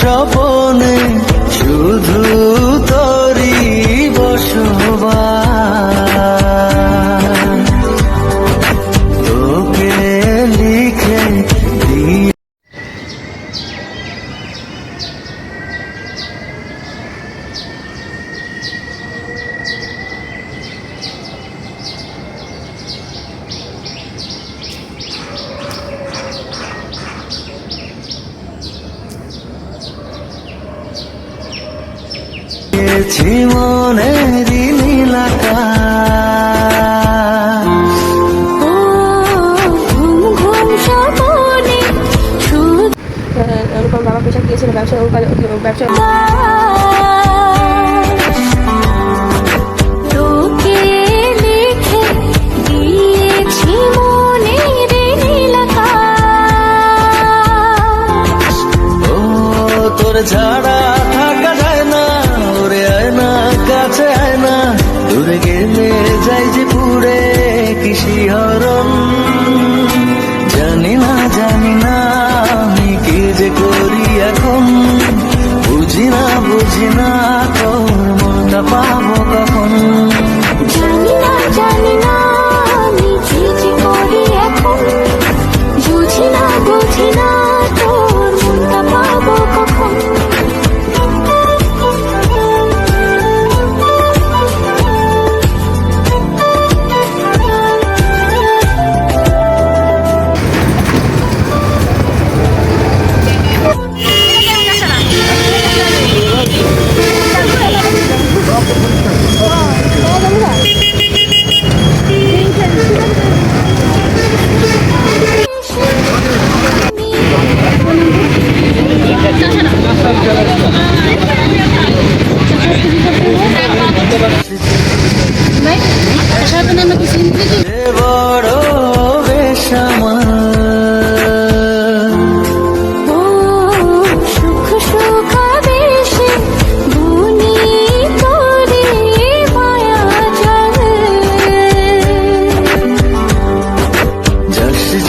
স্বপনে শুধু তোরই বসবাস, তোকে লিখে দিয়ে মনের নীলাকা বাবা পোশাক দিয়েছিল ব্যবসা ছাড়া থাকা যায় না, ওরে আয় না কাছে আয় না, দূরে গেলে যাই যে পুরে কি শিহরণ। জানি না আমি কি যে করি এখন, বুঝি না তোর মনটা পাবো কখন। জানি না আমি কি যে করি এখন, বুঝি না তোর মনটা পাবো কখন। বড় বেশামার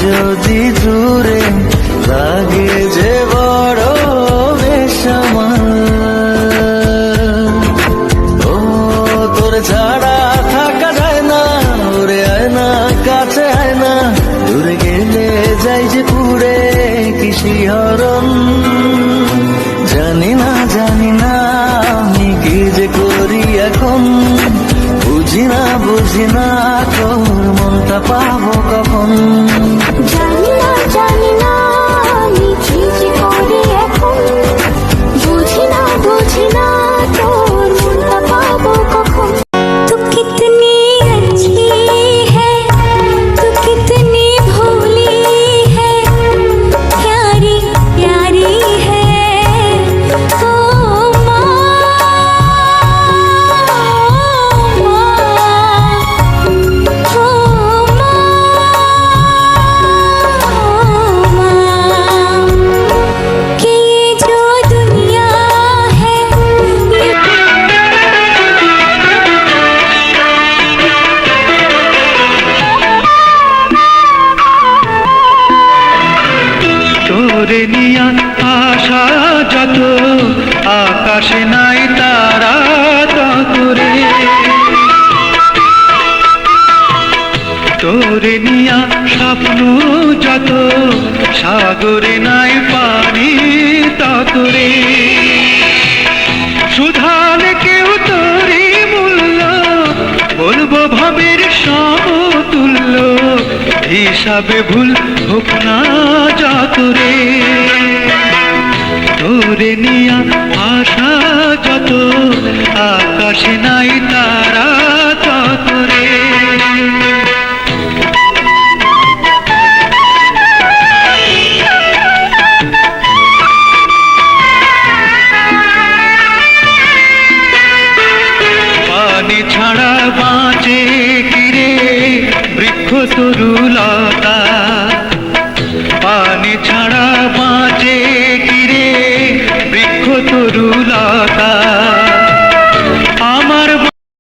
যদি দূরে লাগে যে বড় বেশামার, ও তোর ছাড়া থাকা যায় না, ওরে আয় না কাছে আয় না, দূরে গেলে যাই যে পুরে কি শিহরণ। জানি না আমি কি যে করি এখন, বুঝি না তোর মনটা পাবো কখন। জানি না আমি কি যে করি এখন, বুঝি না তোর মনটা পাবো কখন। তু কিতনি अच्छी है, तू कितनी भोली है, प्यारी प्यारी है ओ माँ, कि ये जो दुनिया है তোরে নিয়া আশা যত, আকাশে নাই তারা তরে, তোরে নিয়া স্বপ্ন যত, সাগরে নাই পানি তরে। সুধালে কেউ তোরে মূল্য, বলবো ভাবের সমতুল্য, হিসাবে ভুল হোক না যতরে। তোরে নিয়া আশা যত, আকাশে নাই তারা তরে। পানি ছাড়া বাঁচে কিরে বৃক্ষ তরুলতা, পানি ছাড়া বাঁচে কিরে বৃক্ষ তরুলতা।